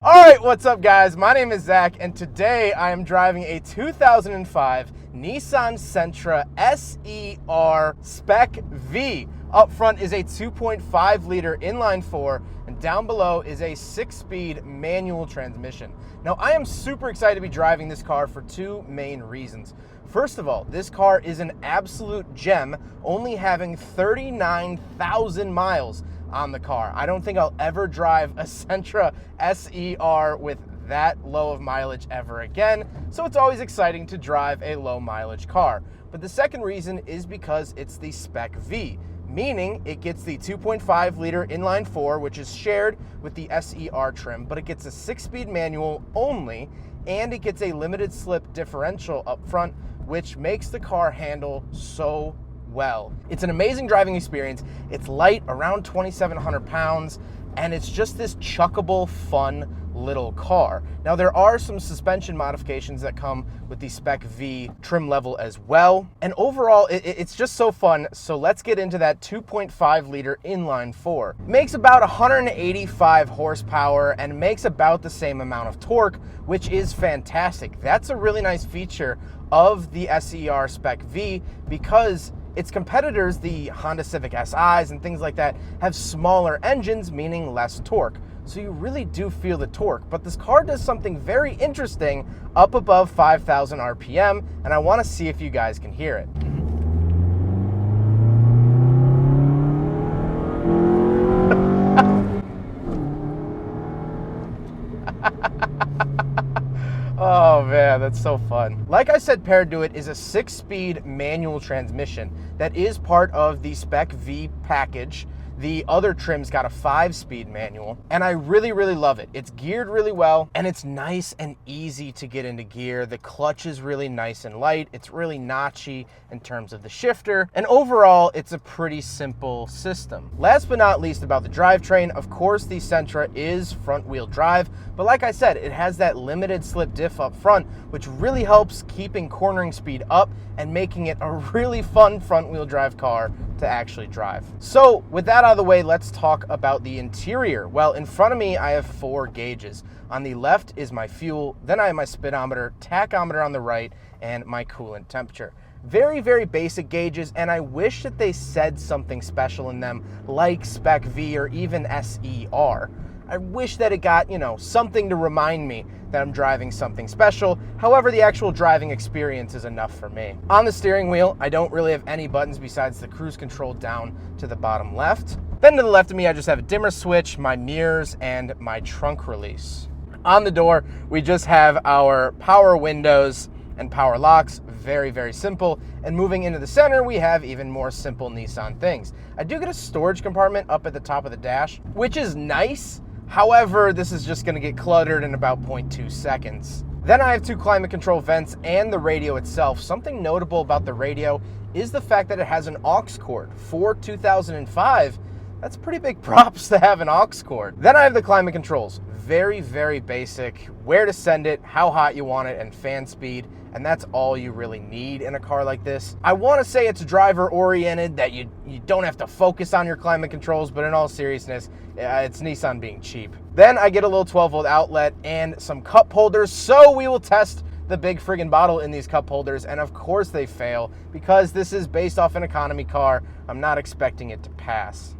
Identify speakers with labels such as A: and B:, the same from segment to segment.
A: All right, what's up guys? My name is Zach and today I am driving a 2005 Nissan Sentra SER Spec V. Up front is a 2.5 liter inline 4 and down below is a 6-speed manual transmission. Now I am super excited to be driving this car for two main reasons. First of all, this car is an absolute gem, only having 39,000 miles on the car. I don't think I'll ever drive a Sentra SER with that low of mileage ever again, so it's always exciting to drive a low mileage car. But the second reason is because it's the Spec V, meaning it gets the 2.5 liter inline 4, which is shared with the SER trim, but it gets a 6-speed manual only, and it gets a limited slip differential up front, which makes the car handle so well. It's an amazing driving experience. It's light, around 2,700 pounds, and it's just this chuckable, fun little car. Now there are some suspension modifications that come with the Spec V trim level as well, and overall it's just so fun. So let's get into that 2.5 liter inline 4. Makes about 185 horsepower and makes about the same amount of torque, which is fantastic. That's a really nice feature of the SER Spec V, because its competitors, the Honda Civic SIs and things like that, have smaller engines, meaning less torque. So you really do feel the torque, but this car does something very interesting up above 5,000 RPM, and I want to see if you guys can hear it. Oh man, that's so fun. Like I said, paired to it is a 6-speed manual transmission that is part of the Spec V package. The other trim's got a 5-speed manual, and I really love it. It's geared really well, and it's nice and easy to get into gear. The clutch is really nice and light. It's really notchy in terms of the shifter, and overall, it's a pretty simple system. Last but not least about the drivetrain, of course, the Sentra is front-wheel drive, but like I said, it has that limited slip diff up front, which really helps keeping cornering speed up and making it a really fun front-wheel drive car to actually drive. So with that out of the way, let's talk about the interior. Well, in front of me, I have 4 gauges. On the left is my fuel, then I have my speedometer, tachometer on the right, and my coolant temperature. Very basic gauges, and I wish that they said something special in them, like Spec V or even SER. I wish that it got, something to remind me that I'm driving something special. However, the actual driving experience is enough for me. On the steering wheel, I don't really have any buttons besides the cruise control down to the bottom left. Then to the left of me, I just have a dimmer switch, my mirrors, and my trunk release. On the door, we just have our power windows and power locks. Very simple. And moving into the center, we have even more simple Nissan things. I do get a storage compartment up at the top of the dash, which is nice. However, this is just going to get cluttered in about 0.2 seconds. Then I have 2 climate control vents and the radio itself. Something notable about the radio is the fact that it has an aux cord. For 2005, that's pretty big props to have an aux cord. Then I have the climate controls. Very basic. Where to send it, how hot you want it, and fan speed. And that's all you really need in a car like this. I want to say it's driver oriented, that you don't have to focus on your climate controls, but in all seriousness, it's Nissan being cheap. Then I get a little 12-volt outlet and some cup holders, so we will test the big friggin' bottle in these cup holders, and of course they fail, because this is based off an economy car. I'm not expecting it to pass.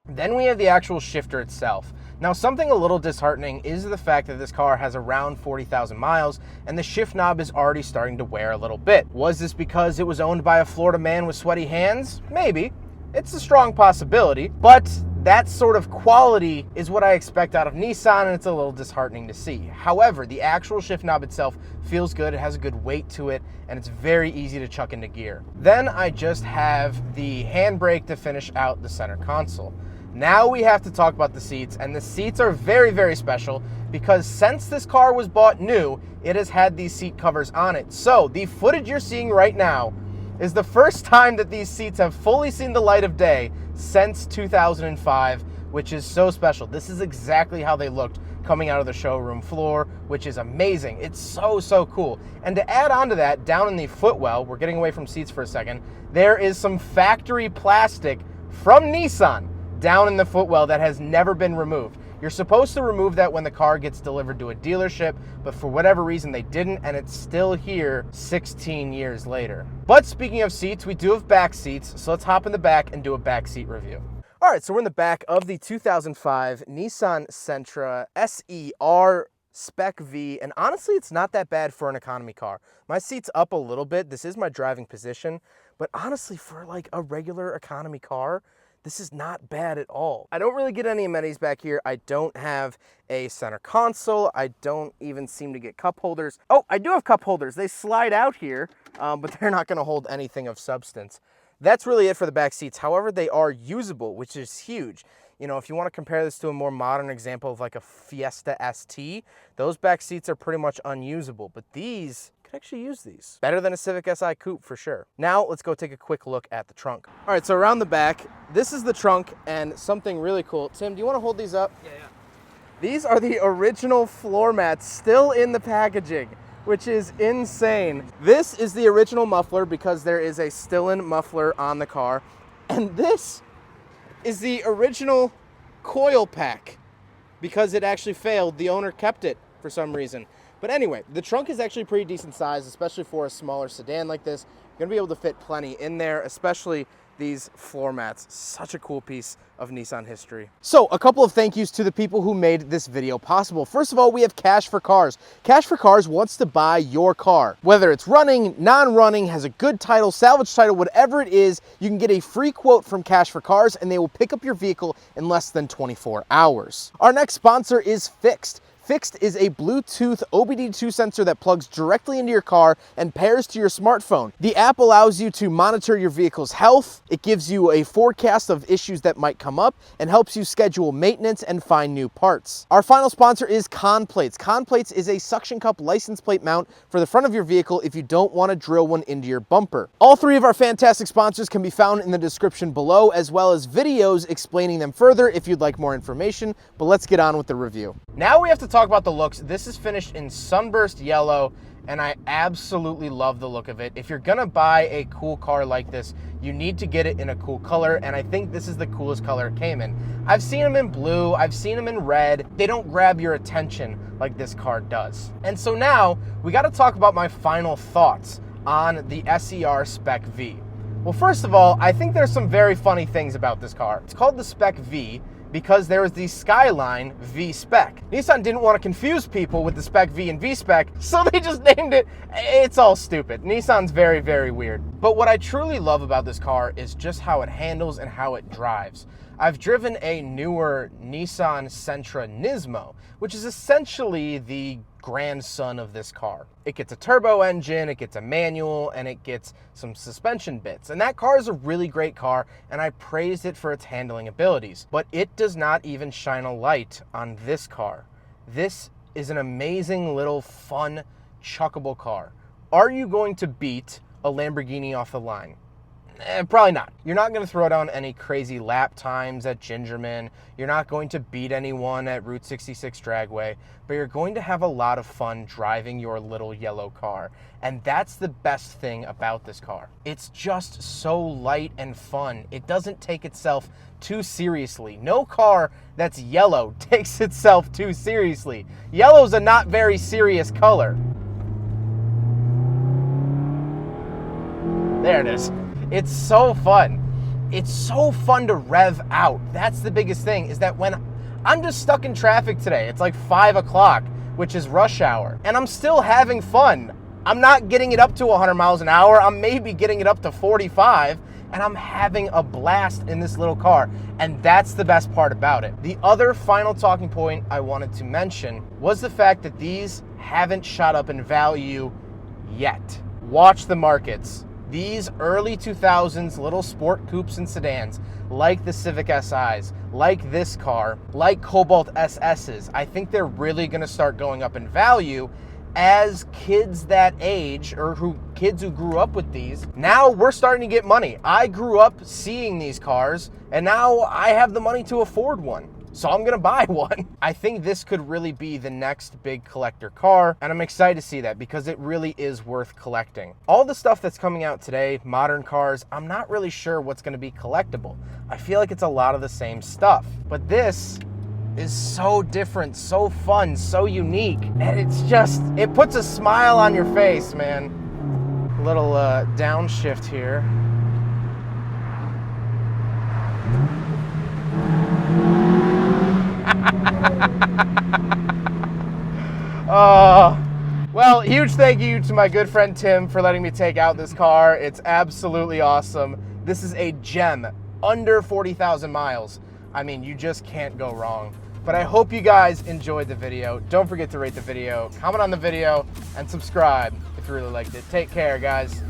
A: Then we have the actual shifter itself. Now, something a little disheartening is the fact that this car has around 40,000 miles and the shift knob is already starting to wear a little bit. Was this because it was owned by a Florida man with sweaty hands? Maybe. It's a strong possibility, but that sort of quality is what I expect out of Nissan, and it's a little disheartening to see. However, the actual shift knob itself feels good, it has a good weight to it, and it's very easy to chuck into gear. Then I just have the handbrake to finish out the center console. Now we have to talk about the seats, and the seats are very special because since this car was bought new, it has had these seat covers on it. So the footage you're seeing right now is the first time that these seats have fully seen the light of day since 2005, which is so special. This is exactly how they looked coming out of the showroom floor, which is amazing. It's so cool. And to add on to that, down in the footwell, we're getting away from seats for a second, there is some factory plastic from Nissan down in the footwell that has never been removed. You're supposed to remove that when the car gets delivered to a dealership, but for whatever reason they didn't, and it's still here 16 years later. But speaking of seats, we do have back seats, so let's hop in the back and do a back seat review. All right, so we're in the back of the 2005 Nissan Sentra SER Spec V, and honestly, it's not that bad for an economy car. My seat's up a little bit. This is my driving position, but honestly, for like a regular economy car, this is not bad at all. I don't really get any amenities back here. I don't have a center console. I don't even seem to get cup holders. Oh, I do have cup holders. They slide out here, but they're not gonna hold anything of substance. That's really it for the back seats. However, they are usable, which is huge. You know, if you want to compare this to a more modern example of like a Fiesta ST, those back seats are pretty much unusable, but these, you can actually use these. Better than a Civic Si Coupe for sure. Now, let's go take a quick look at the trunk. All right, so around the back, this is the trunk and something really cool. Tim, do you want to hold these up?
B: Yeah.
A: These are the original floor mats still in the packaging, which is insane. This is the original muffler because there is a Stillen muffler on the car. And this is the original coil pack because it actually failed. The owner kept it for some reason. But anyway, the trunk is actually pretty decent size, especially for a smaller sedan like this. You're gonna be able to fit plenty in there, especially these floor mats. Such a cool piece of Nissan history. So a couple of thank yous to the people who made this video possible. First of all, we have Cash for Cars. Cash for Cars wants to buy your car. Whether it's running, non-running, has a good title, salvage title, whatever it is, you can get a free quote from Cash for Cars and they will pick up your vehicle in less than 24 hours. Our next sponsor is Fixed. Fixed is a Bluetooth OBD2 sensor that plugs directly into your car and pairs to your smartphone. The app allows you to monitor your vehicle's health. It gives you a forecast of issues that might come up and helps you schedule maintenance and find new parts. Our final sponsor is Conplates. Conplates is a suction cup license plate mount for the front of your vehicle if you don't want to drill one into your bumper. All three of our fantastic sponsors can be found in the description below, as well as videos explaining them further if you'd like more information, but let's get on with the review. Now we have to talk about the looks. This is finished in sunburst yellow, and I absolutely love the look of it. If you're gonna buy a cool car like this, you need to get it in a cool color, and I think this is the coolest color it came in. I've seen them in blue, I've seen them in red. They don't grab your attention like this car does. And so now, we gotta talk about my final thoughts on the SER Spec V. Well, first of all, I think there's some very funny things about this car. It's called the Spec V because there was the Skyline V Spec. Nissan didn't want to confuse people with the Spec V and V Spec, so they just named it. It's all stupid. Nissan's very, very weird. But what I truly love about this car is just how it handles and how it drives. I've driven a newer Nissan Sentra Nismo, which is essentially the grandson of this car. It gets a turbo engine, it gets a manual, and it gets some suspension bits. And that car is a really great car, and I praised it for its handling abilities. But it does not even shine a light on this car. This is an amazing little fun, chuckable car. Are you going to beat a Lamborghini off the line? Probably not. You're not going to throw down any crazy lap times at Gingerman. You're not going to beat anyone at Route 66 Dragway, but you're going to have a lot of fun driving your little yellow car. And that's the best thing about this car. It's just so light and fun. It doesn't take itself too seriously. No car that's yellow takes itself too seriously. Yellow's a not very serious color. There it is. It's so fun. It's so fun to rev out. That's the biggest thing, is that when I'm just stuck in traffic today, it's like 5 o'clock, which is rush hour, and I'm still having fun. I'm not getting it up to 100 miles an hour. I'm maybe getting it up to 45, and I'm having a blast in this little car, and that's the best part about it. The other final talking point I wanted to mention was the fact that these haven't shot up in value yet. Watch the markets. These early 2000s little sport coupes and sedans, like the Civic SIs, like this car, like Cobalt SSs, I think they're really gonna start going up in value as kids that age, or kids who grew up with these. Now we're starting to get money. I grew up seeing these cars, and now I have the money to afford one. So I'm gonna buy one. I think this could really be the next big collector car, and I'm excited to see that because it really is worth collecting. All the stuff that's coming out today, modern cars, I'm not really sure what's gonna be collectible. I feel like it's a lot of the same stuff, but this is so different, so fun, so unique. And it's just, it puts a smile on your face, man. A little downshift here. Well, huge thank you to my good friend Tim for letting me take out this car. It's absolutely awesome. This is a gem, under 40,000 miles. I mean, you just can't go wrong. But I hope you guys enjoyed the video. Don't forget to rate the video, comment on the video, and subscribe if you really liked it. Take care, guys.